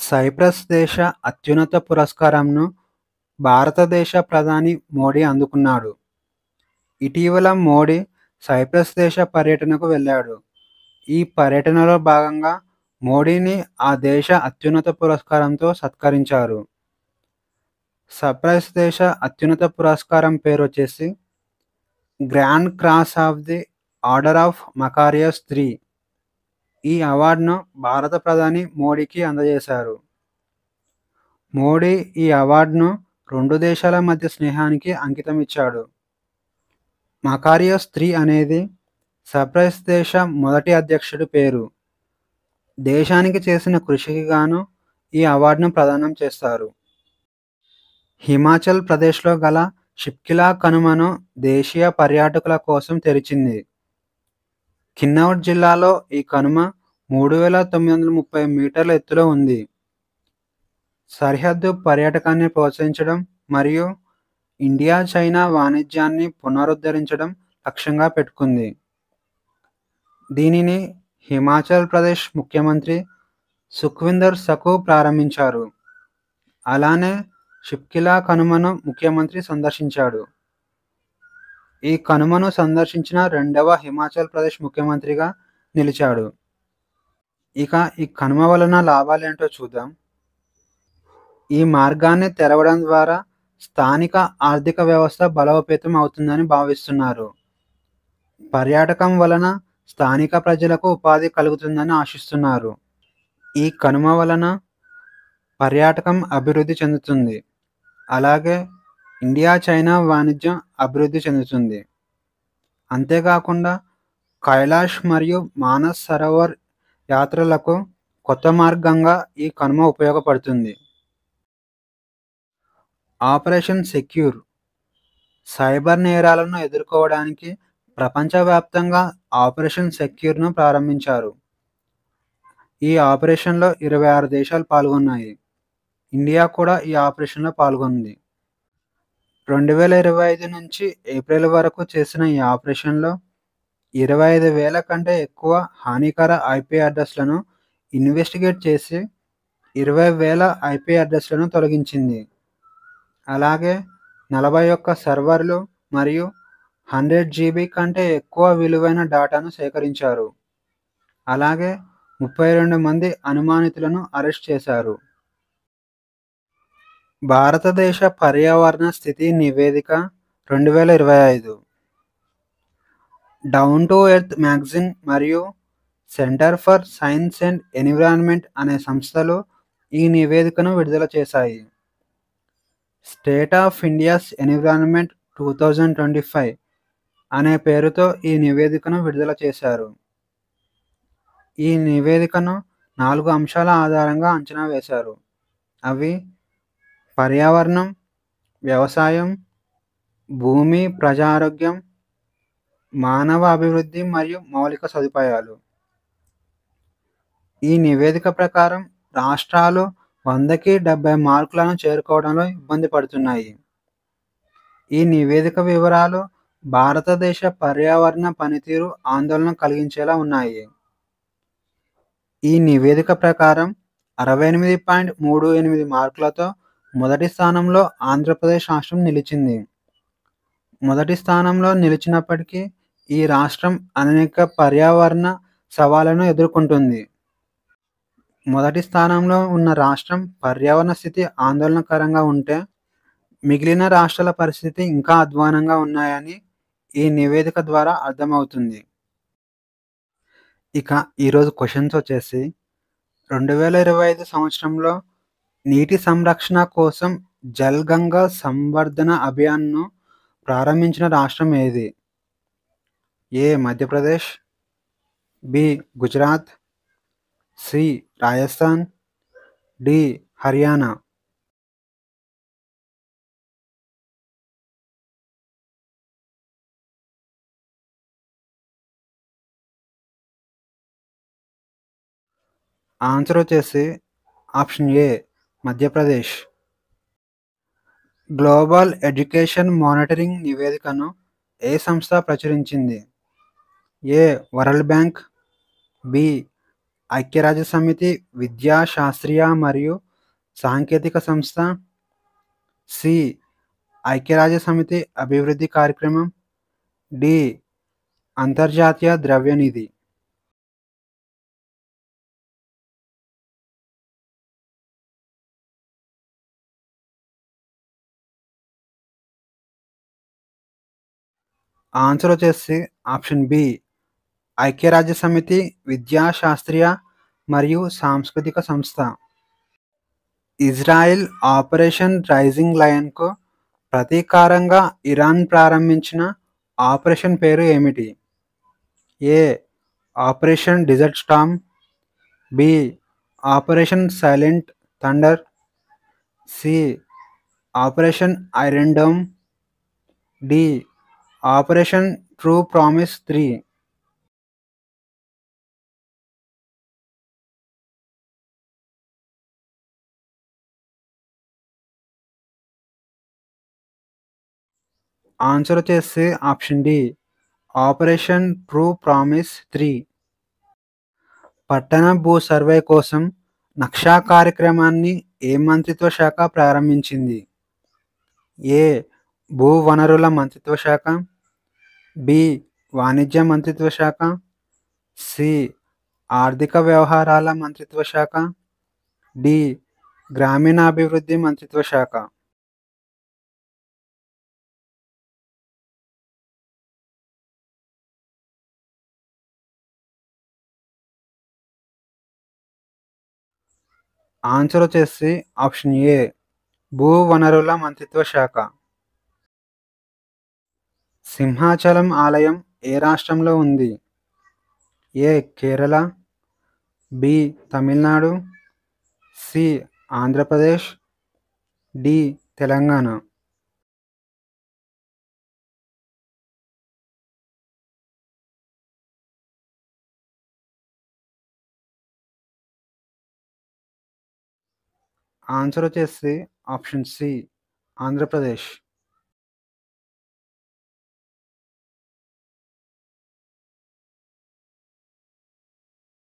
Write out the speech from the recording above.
Cypress దేశ అత్యున్నత పురస్కారంను భారతదేశ ప్రధాని మోడీ అందుకున్నాడు. ఇటీవల మోడీ సైప్రస్ దేశ పర్యటనకు వెళ్ళాడు. ఈ పర్యటనలో భాగంగా మోడీని ఆ దేశ అత్యున్నత పురస్కారంతో సత్కరించారు. సైప్రస్ దేశ అత్యున్నత పురస్కారం పేరొచ్చేసి grand cross of the order of Makarios III. ఈ అవార్డును భారత ప్రధాని మోడీకి అందజేశారు. మోడీ ఈ అవార్డును రెండు దేశాల మధ్య స్నేహానికి అంకితమిచ్చాడు. మకారియస్ III అనేది సైప్రస్ దేశ మొదటి అధ్యక్షుడి పేరు. దేశానికి చేసిన కృషికి గాను ఈ అవార్డును ప్రదానం చేస్తారు. హిమాచల్ ప్రదేశ్లో గల షిప్కిలా కనుమను దేశీయ పర్యాటకుల కోసం తెరిచింది. కిన్నౌర్ జిల్లాలో ఈ కనుమ 3930 మీటర్ల ఎత్తులో ఉంది. సరిహద్దు పర్యాటకాన్ని ప్రోత్సహించడం మరియు ఇండియా చైనా వాణిజ్యాన్ని పునరుద్ధరించడం లక్ష్యంగా పెట్టుకుంది. దీనిని హిమాచల్ ప్రదేశ్ ముఖ్యమంత్రి సుఖ్వీందర్ సుఖు ప్రారంభించారు. అలానే షిప్కిలా కనుమను ముఖ్యమంత్రి సందర్శించాడు. ఈ కనుమను సందర్శించిన రెండవ హిమాచల్ ప్రదేశ్ ముఖ్యమంత్రిగా నిలిచాడు. ఇక ఈ కనుమ వలన లాభాలేంటో చూద్దాం. ఈ మార్గాన్ని తెరవడం ద్వారా స్థానిక ఆర్థిక వ్యవస్థ బలోపేతం అవుతుందని భావిస్తున్నారు. పర్యాటకం వలన స్థానిక ప్రజలకు ఉపాధి కలుగుతుందని ఆశిస్తున్నారు. ఈ కనుమ వలన పర్యాటకం అభివృద్ధి చెందుతుంది. అలాగే ఇండియా చైనా వాణిజ్యం అభివృద్ధి చెందుతుంది. అంతేకాకుండా కైలాష్ మరియు మానస్ సరోవర్ యాత్రలకు కొత్త మార్గంగా ఈ కనుమ ఉపయోగపడుతుంది. ఆపరేషన్ సెక్యూర్ సైబర్ నేరాలను ఎదుర్కోవడానికి ప్రపంచవ్యాప్తంగా ఆపరేషన్ సెక్యూర్ను ప్రారంభించారు. ఈ ఆపరేషన్లో 26 దేశాలు పాల్గొన్నాయి. ఇండియా కూడా ఈ ఆపరేషన్లో పాల్గొంది. 2025 నుంచి ఏప్రిల్ వరకు చేసిన ఈ ఆపరేషన్లో 25,000 కంటే ఎక్కువ హానికర IP అడ్రస్లను ఇన్వెస్టిగేట్ చేసి 20,000 IP అడ్రస్లను తొలగించింది. అలాగే 41 సర్వర్లు మరియు 100 GB కంటే ఎక్కువ విలువైన డేటాను సేకరించారు. అలాగే 32 మంది అనుమానితులను అరెస్ట్ చేశారు. భారతదేశ పర్యావరణ స్థితి నివేదిక 2025 డౌన్ టు ఎర్త్ మ్యాగజైన్ మరియు centre for science and environment అనే సంస్థలు ఈ నివేదికను విడుదల చేశాయి. స్టేట్ ఆఫ్ ఇండియాస్ ఎన్విరాన్మెంట్ 2025 అనే పేరుతో ఈ నివేదికను విడుదల చేశారు. ఈ నివేదికను 4 అంశాల ఆధారంగా అంచనా వేశారు. అవి పర్యావరణం, వ్యవసాయం, భూమి ప్రజారోగ్యం, మానవ అభివృద్ధి మరియు మౌలిక సదుపాయాలు. ఈ నివేదిక ప్రకారం రాష్ట్రాలు 100కి 70 మార్కులను చేరుకోవడంలో ఇబ్బంది పడుతున్నాయి. ఈ నివేదిక వివరాలు భారతదేశ పర్యావరణ పనితీరు ఆందోళన కలిగించేలా ఉన్నాయి. ఈ నివేదిక ప్రకారం 68.38 మార్కులతో మొదటి స్థానంలో ఆంధ్రప్రదేశ్ రాష్ట్రం నిలిచింది. మొదటి స్థానంలో నిలిచినప్పటికీ ఈ రాష్ట్రం అనేక పర్యావరణ సవాళ్లను ఎదుర్కొంటుంది. మొదటి స్థానంలో ఉన్న రాష్ట్రం పర్యావరణ స్థితి ఆందోళనకరంగా ఉంటే మిగిలిన రాష్ట్రాల పరిస్థితి ఇంకా అధ్వానంగా ఉన్నాయని ఈ నివేదిక ద్వారా అర్థమవుతుంది. ఇక ఈరోజు క్వశ్చన్స్ వచ్చేసి 2025 సంవత్సరంలో నీటి సంరక్షణ కోసం జల్ గంగా సంవర్ధన అభియాన్ను ప్రారంభించిన రాష్ట్రం ఏది? A Madhya Pradesh, B Gujarat, C Rajasthan, D Haryana. Answer వచ్చేసి option A Madhya Pradesh. Global education monitoring నివేదికను ఏ సంస్థ ప్రచురించింది? ఏ వరల్డ్ బ్యాంక్, బి ఐక్యరాజ్యసమితి విద్యా, శాస్త్రీయ మరియు సాంకేతిక సంస్థ. సి. ఐక్యరాజ్యసమితి అభివృద్ధి కార్యక్రమం. డి. అంతర్జాతీయ ద్రవ్యనిధి. ఆన్సర్ వచ్చేసి ఆప్షన్ బి. ఐక్యరాజ్యసమితి విద్యా, శాస్త్రీయ మరియు సాంస్కృతిక సంస్థ. ఇజ్రాయెల్ ఆపరేషన్ రైజింగ్ లయన్కు ప్రతీకారంగా ఇరాన్ ప్రారంభించిన ఆపరేషన్ పేరు ఏమిటి? A. Operation desert storm. B. Operation silent thunder. C. Operation iron dome. D. Operation true promise 3. Answer వచ్చేసి option D. Operation true promise 3. పట్టణ భూ సర్వే కోసం నక్షా కార్యక్రమాన్ని ఏ మంత్రిత్వ శాఖ ప్రారంభించింది? ఏ. భూ వనరుల మంత్రిత్వ శాఖ. బి. వాణిజ్య మంత్రిత్వ శాఖ. సి. ఆర్థిక వ్యవహారాల మంత్రిత్వ శాఖ. డి. గ్రామీణాభివృద్ధి మంత్రిత్వ శాఖ. ఆన్సర్ వచ్చేసి ఆప్షన్ ఏ. భూ వనరుల మంత్రిత్వ శాఖ. సింహాచలం ఆలయం ఏ రాష్ట్రంలో ఉంది? A. Kerala. B. Tamil Nadu. C. Andhra Pradesh. D. Telangana. Answer వచ్చేసి ఆప్షన్ సి. ఆంధ్రప్రదేశ్.